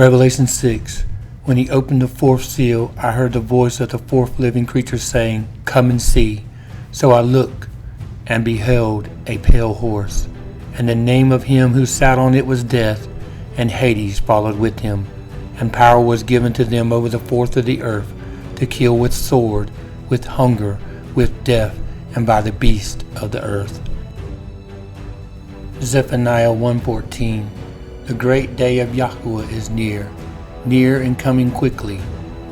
Revelation 6. When he opened the fourth seal, I heard the voice of the fourth living creature saying, "Come and see." So I looked, and beheld a pale horse, and the name of him who sat on it was Death, and Hades followed with him. And power was given to them over the fourth of the earth, to kill with sword, with hunger, with death, and by the beast of the earth. Zephaniah 1:14. The great day of Yahweh is near, near and coming quickly.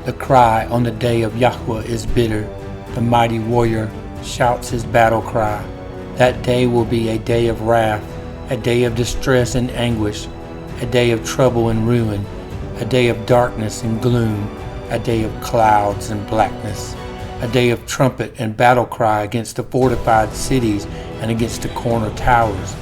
The cry on the day of Yahweh is bitter. The mighty warrior shouts his battle cry. That day will be a day of wrath, a day of distress and anguish, a day of trouble and ruin, a day of darkness and gloom, a day of clouds and blackness, a day of trumpet and battle cry against the fortified cities and against the corner towers.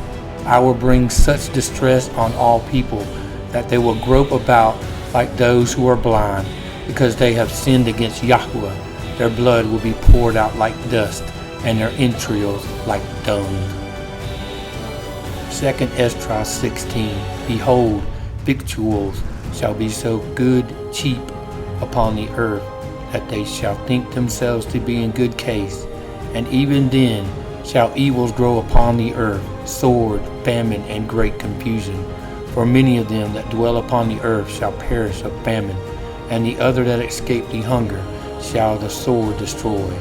I will bring such distress on all people that they will grope about like those who are blind, because they have sinned against Yahweh. Their blood will be poured out like dust, and their entrails like dung. 2 Esdras 16. Behold, victuals shall be so good cheap upon the earth, that they shall think themselves to be in good case. And even then shall evils grow upon the earth, sword, famine, and great confusion. For many of them that dwell upon the earth shall perish of famine, and the other that escape the hunger shall the sword destroy.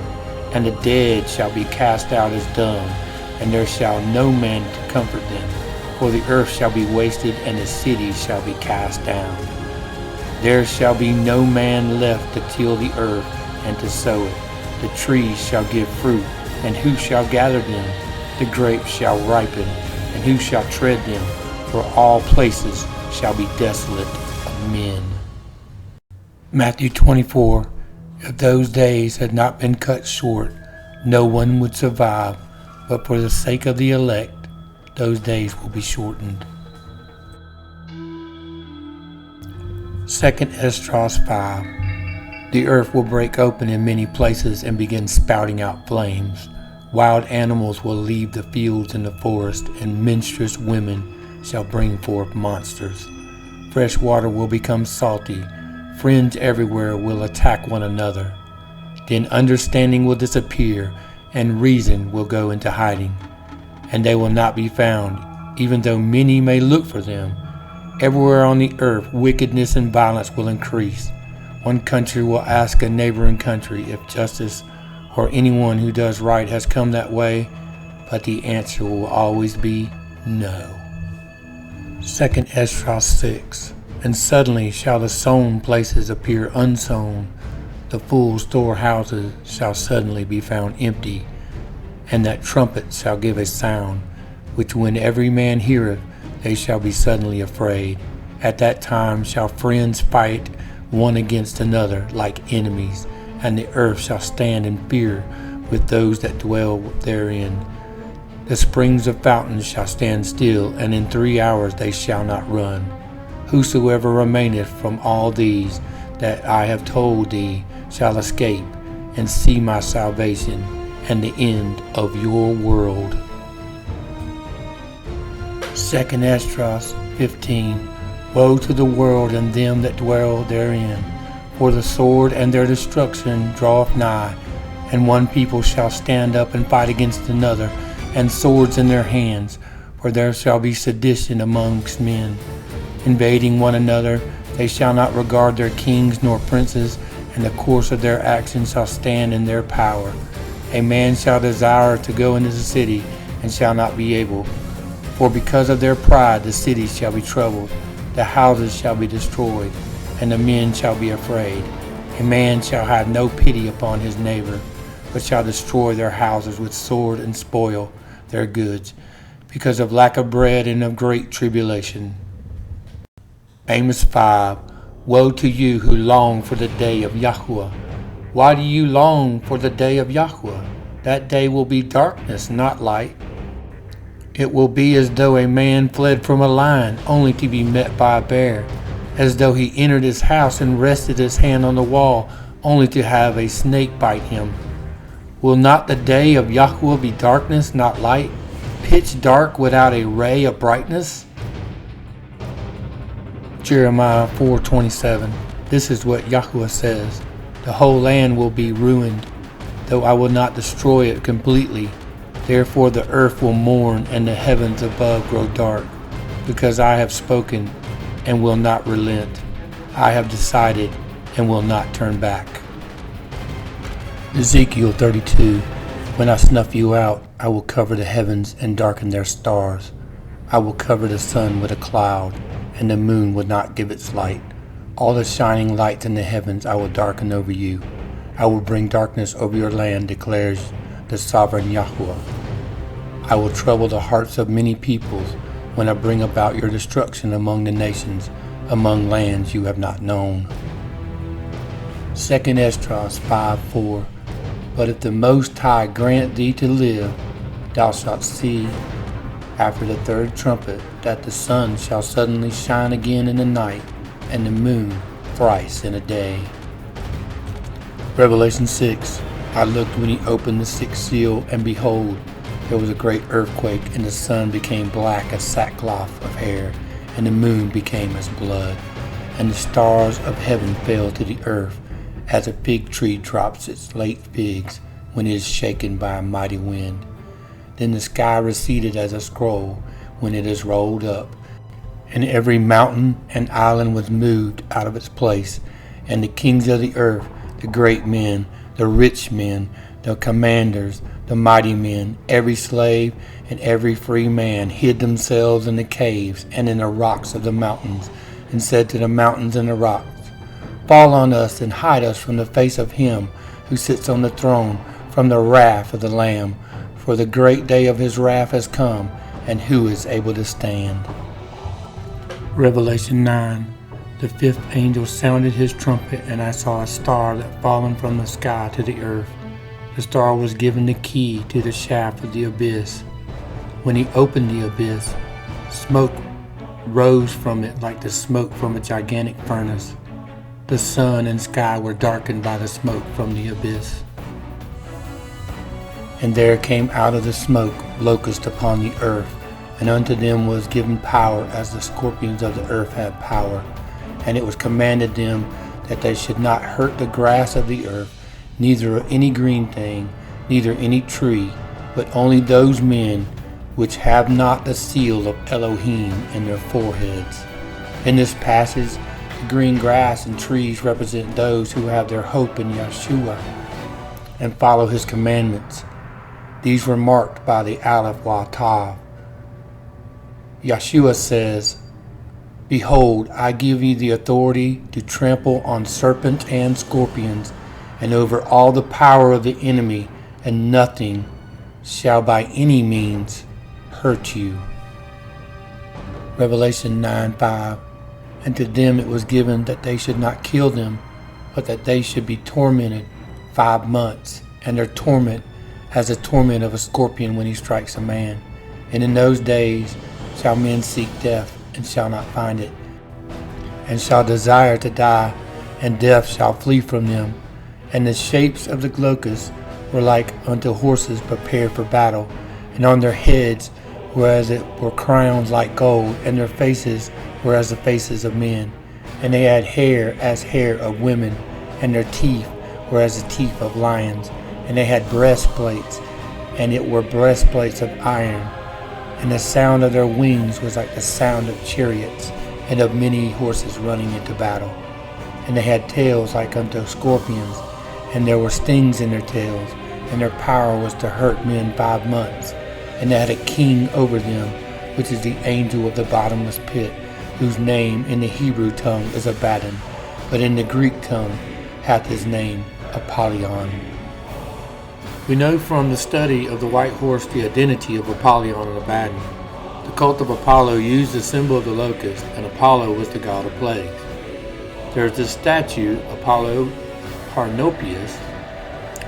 And the dead shall be cast out as dung, and there shall no man to comfort them. For the earth shall be wasted, and the cities shall be cast down. There shall be no man left to till the earth and to sow it. The trees shall give fruit, and who shall gather them? The grapes shall ripen, and who shall tread them? For all places shall be desolate of men. Matthew 24. If those days had not been cut short, no one would survive, but for the sake of the elect, those days will be shortened. 2 Esdras 5. The earth will break open in many places and begin spouting out flames. Wild animals will leave the fields and the forest, and menstruous women shall bring forth monsters. Fresh water will become salty. Friends everywhere will attack one another. Then understanding will disappear, and reason will go into hiding. And they will not be found, even though many may look for them. Everywhere on the earth, wickedness and violence will increase. One country will ask a neighboring country if justice or anyone who does right has come that way, but the answer will always be no. 2 Esdras 6. And suddenly shall the sown places appear unsown. The full storehouses shall suddenly be found empty, and that trumpet shall give a sound, which when every man heareth, they shall be suddenly afraid. At that time shall friends fight one against another like enemies, and the earth shall stand in fear with those that dwell therein. The springs of fountains shall stand still, and in 3 hours they shall not run. Whosoever remaineth from all these that I have told thee shall escape, and see my salvation, and the end of your world. 2 Esdras 15. Woe to the world and them that dwell therein, for the sword and their destruction draweth nigh, and one people shall stand up and fight against another, and swords in their hands, for there shall be sedition amongst men. Invading one another, they shall not regard their kings nor princes, and the course of their actions shall stand in their power. A man shall desire to go into the city, and shall not be able. For because of their pride the cities shall be troubled, the houses shall be destroyed, and the men shall be afraid. A man shall have no pity upon his neighbor, but shall destroy their houses with sword and spoil their goods, because of lack of bread and of great tribulation. Amos 5. Woe to you who long for the day of Yahweh. Why do you long for the day of Yahweh? That day will be darkness, not light. It will be as though a man fled from a lion, only to be met by a bear, as though he entered his house and rested his hand on the wall, only to have a snake bite him. Will not the day of Yahweh be darkness, not light, pitch dark without a ray of brightness? Jeremiah 4:27. This is what Yahuwah says. The whole land will be ruined, though I will not destroy it completely. Therefore the earth will mourn and the heavens above grow dark, because I have spoken and will not relent. I have decided and will not turn back. Ezekiel 32. When I snuff you out, I will cover the heavens and darken their stars. I will cover the sun with a cloud, and the moon will not give its light. All the shining lights in the heavens I will darken over you. I will bring darkness over your land, declares the sovereign Yahuwah. I will trouble the hearts of many peoples when I bring about your destruction among the nations, among lands you have not known. 2 Esdras 5:4. But if the Most High grant thee to live, thou shalt see after the third trumpet that the sun shall suddenly shine again in the night, and the moon thrice in a day. Revelation 6. I looked when he opened the sixth seal, and behold, there was a great earthquake, and the sun became black as sackcloth of hair, and the moon became as blood, and the stars of heaven fell to the earth, as a fig tree drops its late figs when it is shaken by a mighty wind. Then the sky receded as a scroll when it is rolled up, and every mountain and island was moved out of its place, and the kings of the earth, the great men, the rich men, the commanders, the mighty men, every slave and every free man hid themselves in the caves and in the rocks of the mountains, and said to the mountains and the rocks, Fall on us and hide us from the face of him who sits on the throne, from the wrath of the Lamb. For the great day of his wrath has come, and who is able to stand? Revelation 9. The fifth angel sounded his trumpet, and I saw a star that fallen from the sky to the earth. The star was given the key to the shaft of the abyss. When he opened the abyss, smoke rose from it like the smoke from a gigantic furnace. The sun and sky were darkened by the smoke from the abyss. And there came out of the smoke locusts upon the earth, and unto them was given power as the scorpions of the earth have power. And it was commanded them that they should not hurt the grass of the earth, neither any green thing, neither any tree, but only those men which have not the seal of Elohim in their foreheads. In this passage, the green grass and trees represent those who have their hope in Yahshua and follow his commandments. These were marked by the Aleph Wa Tav. Yahshua says, Behold, I give you the authority to trample on serpents and scorpions, and over all the power of the enemy, and nothing shall by any means hurt you. Revelation 9:5. And to them it was given that they should not kill them, but that they should be tormented 5 months, and their torment as the torment of a scorpion when he strikes a man. And in those days shall men seek death, and shall not find it, and shall desire to die, and death shall flee from them. And the shapes of the locusts were like unto horses prepared for battle, and on their heads were as it were crowns like gold, and their faces were as the faces of men. And they had hair as hair of women, and their teeth were as the teeth of lions. And they had breastplates, and it were breastplates of iron. And the sound of their wings was like the sound of chariots, and of many horses running into battle. And they had tails like unto scorpions, and there were stings in their tails, and their power was to hurt men 5 months. And they had a king over them, which is the angel of the bottomless pit, whose name in the Hebrew tongue is Abaddon, but in the Greek tongue hath his name Apollyon. We know from the study of the white horse the identity of Apollyon and Abaddon. The cult of Apollo used the symbol of the locust, and Apollo was the god of plagues. There is this statue, Apollo Parnopius,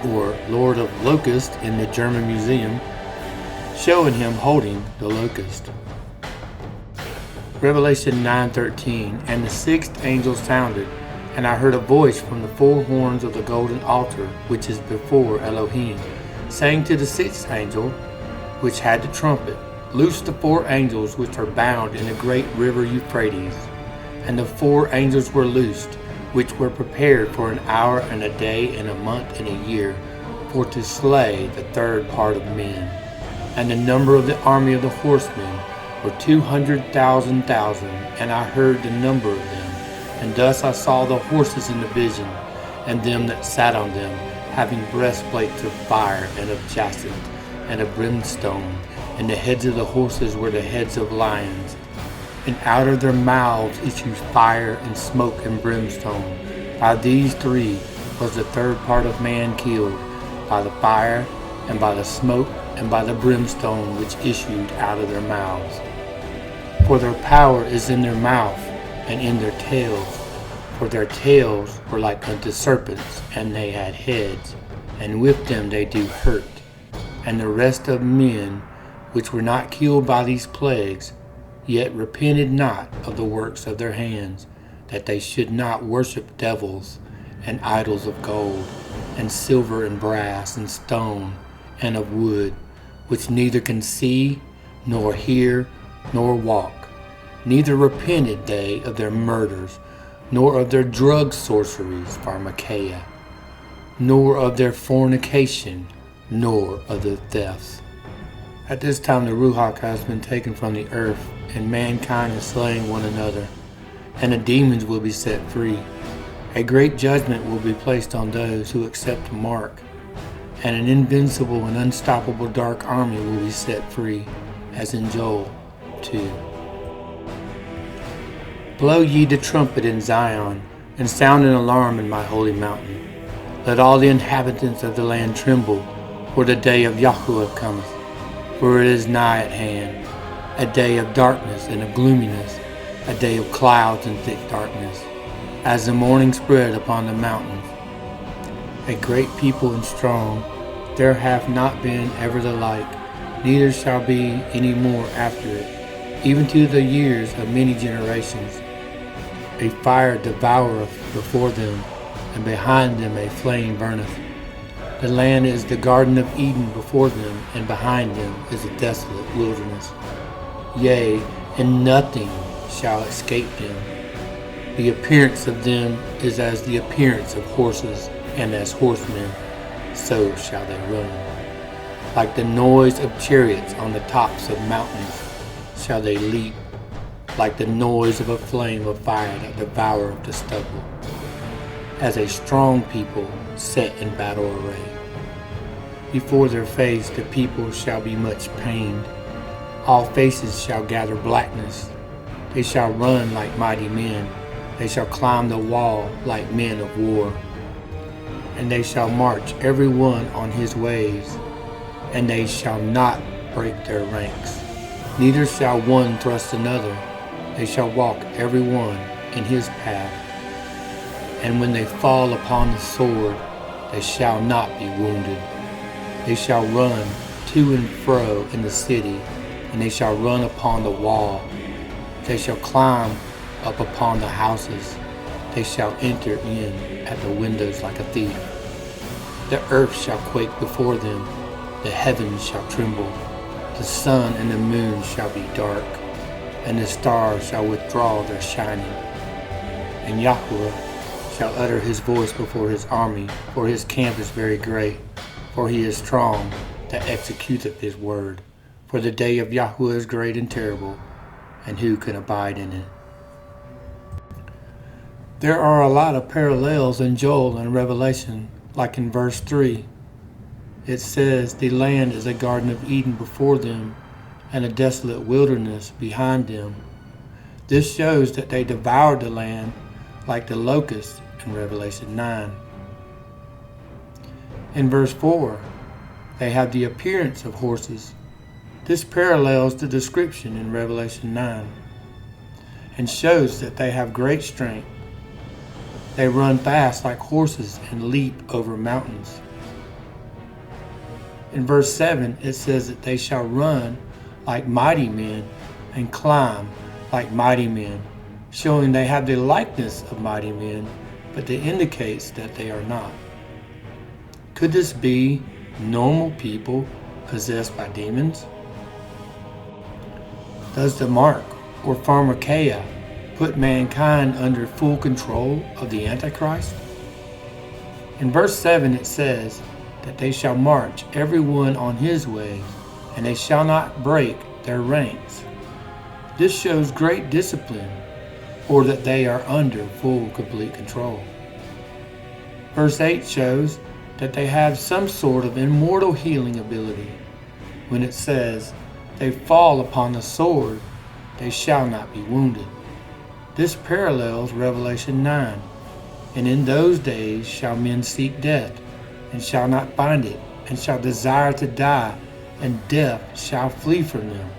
or Lord of Locusts, in the German Museum, showing him holding the locust. Revelation 9:13. And the sixth angel sounded, and I heard a voice from the 4 horns of the golden altar, which is before Elohim, saying to the sixth angel, which had the trumpet, Loose the 4 angels which are bound in the great river Euphrates. And the 4 angels were loosed, which were prepared for an hour and a day and a month and a year, for to slay the 3rd part of men. And the number of the army of the horsemen were 200,000, and I heard the number of them. And thus I saw the horses in the vision, and them that sat on them, having breastplates of fire and of jacinth and of brimstone, and the heads of the horses were the heads of lions. And out of their mouths issued fire and smoke and brimstone. By these 3 was the 3rd part of man killed, by the fire, and by the smoke, and by the brimstone which issued out of their mouths. For their power is in their mouth, and in their tails. For their tails were like unto serpents, and they had heads, and with them they do hurt. And the rest of men, which were not killed by these plagues, yet repented not of the works of their hands, that they should not worship devils, and idols of gold, and silver, and brass, and stone, and of wood, which neither can see, nor hear, nor walk. Neither repented they of their murders, nor of their drug sorceries, pharmakeia, nor of their fornication, nor of their thefts. At this time the Ruach has been taken from the earth, and mankind is slaying one another, and the demons will be set free. A great judgment will be placed on those who accept the mark, and an invincible and unstoppable dark army will be set free, as in Joel 2. Blow ye the trumpet in Zion, and sound an alarm in my holy mountain. Let all the inhabitants of the land tremble, for the day of Yahuwah cometh. For it is nigh at hand, a day of darkness and of gloominess, a day of clouds and thick darkness, as the morning spread upon the mountains. A great people and strong, there hath not been ever the like, neither shall be any more after it, even to the years of many generations. A fire devoureth before them, and behind them a flame burneth. The land is the Garden of Eden before them, and behind them is a desolate wilderness. Yea, and nothing shall escape them. The appearance of them is as the appearance of horses, and as horsemen, so shall they run. Like the noise of chariots on the tops of mountains shall they leap, like the noise of a flame of fire that devoureth the stubble. As a strong people set in battle array. Before their face the people shall be much pained. All faces shall gather blackness. They shall run like mighty men. They shall climb the wall like men of war. And they shall march every one on his ways, and they shall not break their ranks. Neither shall one thrust another. They shall walk every one in his path. And when they fall upon the sword, they shall not be wounded. They shall run to and fro in the city, and they shall run upon the wall. They shall climb up upon the houses. They shall enter in at the windows like a thief. The earth shall quake before them. The heavens shall tremble. The sun and the moon shall be dark, and the stars shall withdraw their shining. And Yahuwah shall utter his voice before his army, for his camp is very great, for he is strong that executeth his word. For the day of Yahuwah is great and terrible, and who can abide in it? There are a lot of parallels in Joel and Revelation, like in verse 3. It says, the land is a Garden of Eden before them, and a desolate wilderness behind them. This shows that they devoured the land like the locusts in Revelation 9. In verse 4, they have the appearance of horses. This parallels the description in Revelation 9 and shows that they have great strength. They run fast like horses and leap over mountains. In verse 7, it says that they shall run like mighty men and climb like mighty men, showing they have the likeness of mighty men, but it indicates that they are not. Could this be normal people possessed by demons? Does the mark or pharmakeia put mankind under full control of the Antichrist? In verse 7 it says that they shall march every one on his way, and they shall not break their ranks. This shows great discipline, or that they are under full, complete control. Verse 8 shows that they have some sort of immortal healing ability. When it says, they fall upon the sword, they shall not be wounded. This parallels Revelation 9. And in those days shall men seek death, and shall not find it, and shall desire to die, and death shall flee from them.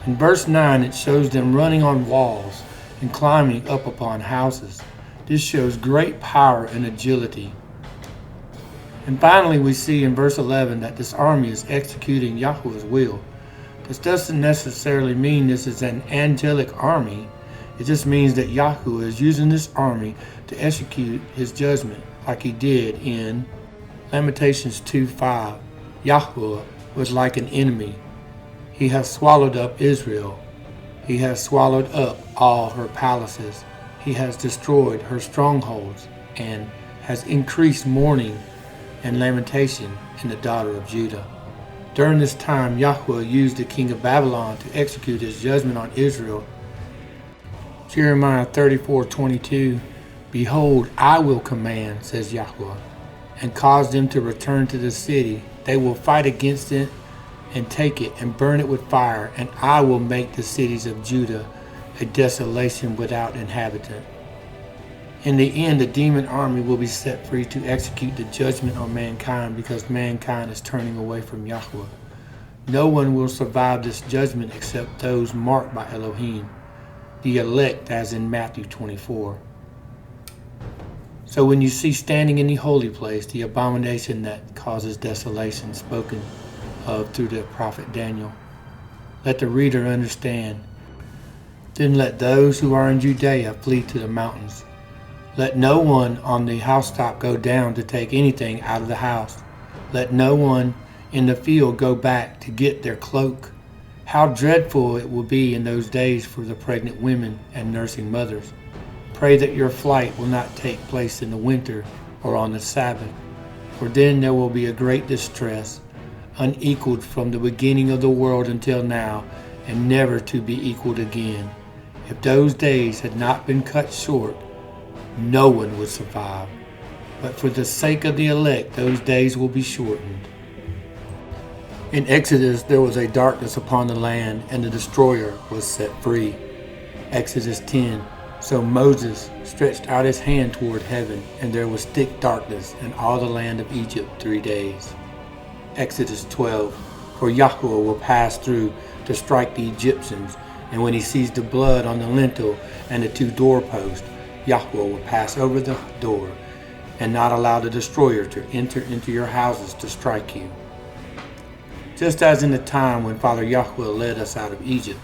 In verse 9 it shows them running on walls and climbing up upon houses. This shows great power and agility. And finally we see in verse 11 that this army is executing Yahweh's will. This doesn't necessarily mean this is an angelic army. It just means that Yahweh is using this army to execute his judgment like he did in Lamentations 2:5. Yahweh was like an enemy. He has swallowed up Israel. He has swallowed up all her palaces. He has destroyed her strongholds and has increased mourning and lamentation in the daughter of Judah. During this time, Yahweh used the king of Babylon to execute his judgment on Israel. Jeremiah 34:22, Behold, I will command, says Yahweh, and cause them to return to the city. They will fight against it and take it and burn it with fire, and I will make the cities of Judah a desolation without inhabitant. In the end, the demon army will be set free to execute the judgment on mankind because mankind is turning away from Yahweh. No one will survive this judgment except those marked by Elohim, the elect, as in Matthew 24. So when you see standing in the holy place the abomination that causes desolation spoken of through the prophet Daniel, let the reader understand. Then let those who are in Judea flee to the mountains. Let no one on the housetop go down to take anything out of the house. Let no one in the field go back to get their cloak. How dreadful it will be in those days for the pregnant women and nursing mothers. Pray that your flight will not take place in the winter or on the Sabbath, for then there will be a great distress, unequaled from the beginning of the world until now, and never to be equaled again. If those days had not been cut short, no one would survive. But for the sake of the elect, those days will be shortened. In Exodus, there was a darkness upon the land, and the destroyer was set free. Exodus 10. So Moses stretched out his hand toward heaven, and there was thick darkness in all the land of Egypt 3 days. Exodus 12. For Yahweh will pass through to strike the Egyptians, and when he sees the blood on the lintel and the 2 doorposts, Yahweh will pass over the door and not allow the destroyer to enter into your houses to strike you. Just as in the time when Father Yahweh led us out of Egypt,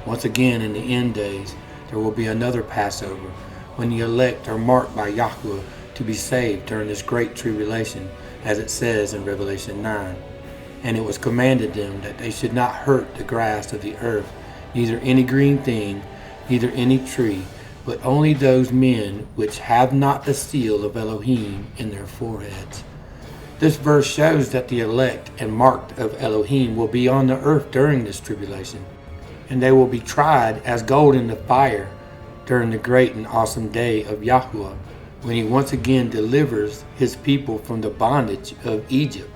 once again in the end days, there will be another Passover when the elect are marked by Yahweh to be saved during this great tribulation, as it says in Revelation 9. And it was commanded them that they should not hurt the grass of the earth, neither any green thing, neither any tree, but only those men which have not the seal of Elohim in their foreheads. This verse shows that the elect and marked of Elohim will be on the earth during this tribulation, and they will be tried as gold in the fire during the great and awesome day of Yahweh, when he once again delivers his people from the bondage of Egypt.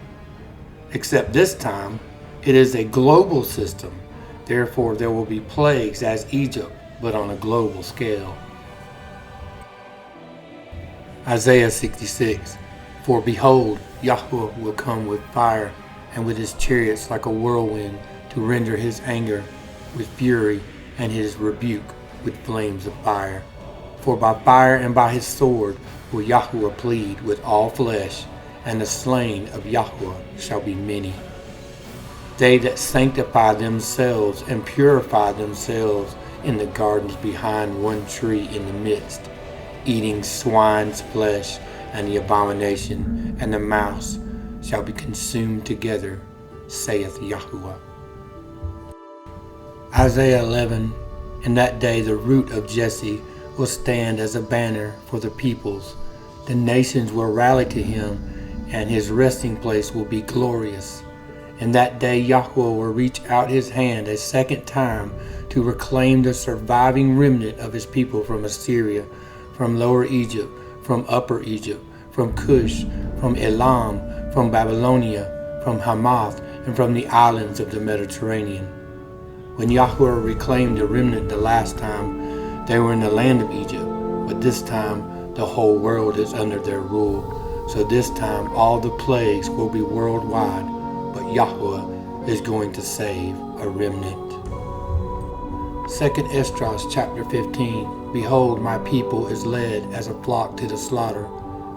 Except this time, it is a global system. Therefore, there will be plagues as Egypt, but on a global scale. Isaiah 66. For behold, Yahweh will come with fire, and with his chariots like a whirlwind, to render his anger with fury, and his rebuke with flames of fire. For by fire and by his sword will Yahweh plead with all flesh, and the slain of Yahweh shall be many. They that sanctify themselves and purify themselves in the gardens behind one tree in the midst, eating swine's flesh, and the abomination and the mouse shall be consumed together, saith Yahuwah. Isaiah 11 In that day the root of Jesse will stand as a banner for the peoples. The nations will rally to him, and his resting place will be glorious. In that day Yahweh will reach out his hand a second time to reclaim the surviving remnant of his people from Assyria, from Lower Egypt, from Upper Egypt, from Cush, from Elam, from Babylonia, from Hamath, and from the islands of the Mediterranean. When Yahweh reclaimed the remnant the last time, they were in the land of Egypt, but this time the whole world is under their rule. So this time all the plagues will be worldwide, but Yahweh is going to save a remnant. 2 Esdras Chapter 15. Behold, my people is led as a flock to the slaughter.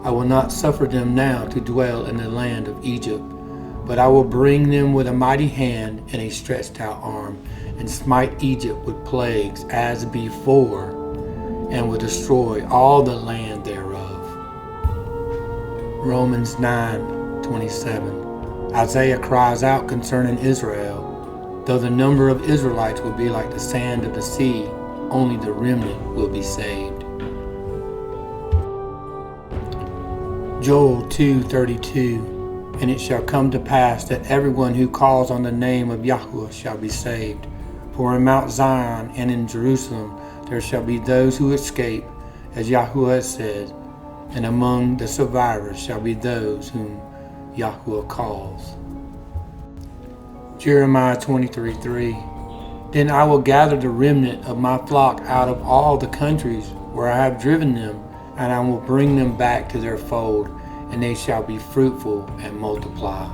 I will not suffer them now to dwell in the land of Egypt, but I will bring them with a mighty hand and a stretched out arm, and smite Egypt with plagues as before, and will destroy all the land thereof. Romans 9:27. Isaiah cries out concerning Israel. Though the number of Israelites will be like the sand of the sea, only the remnant will be saved. Joel 2:32. And it shall come to pass that everyone who calls on the name of Yahweh shall be saved. For in Mount Zion and in Jerusalem there shall be those who escape, as Yahweh has said, and among the survivors shall be those whom Yahweh calls. Jeremiah 23:3. Then I will gather the remnant of my flock out of all the countries where I have driven them, and I will bring them back to their fold, and they shall be fruitful and multiply.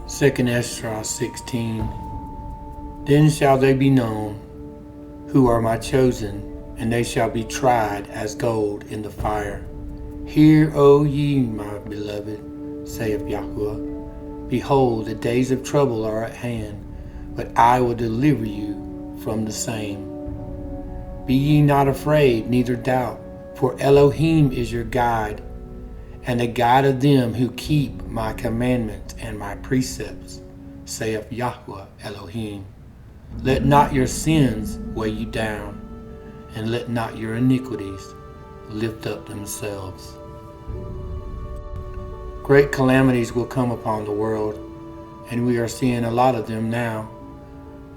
2 Esdras 16. Then shall they be known, who are my chosen, and they shall be tried as gold in the fire. Hear, O ye, my beloved, saith Yahweh. Behold, the days of trouble are at hand, but I will deliver you from the same. Be ye not afraid, neither doubt, for Elohim is your guide, and the guide of them who keep my commandments and my precepts, saith Yahweh Elohim. Let not your sins weigh you down, and let not your iniquities lift up themselves. Great calamities will come upon the world, and we are seeing a lot of them now.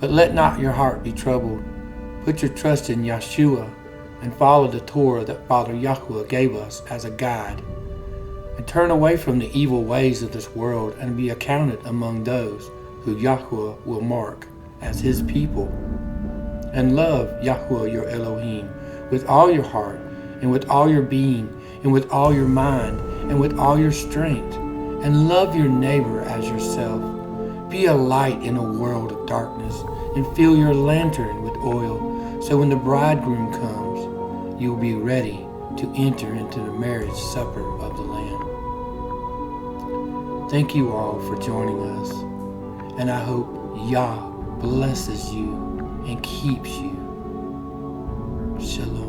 But let not your heart be troubled. Put your trust in Yahshua, and follow the Torah that Father Yahweh gave us as a guide. And turn away from the evil ways of this world, and be accounted among those who Yahweh will mark as his people. And love Yahweh your Elohim with all your heart, and with all your being, and with all your mind, and with all your strength. And love your neighbor as yourself. Be a light in a world of darkness, and fill your lantern with oil, so when the bridegroom comes, you will be ready to enter into the marriage supper of the Lamb. Thank you all for joining us, and I hope Yah blesses you and keeps you. Shalom.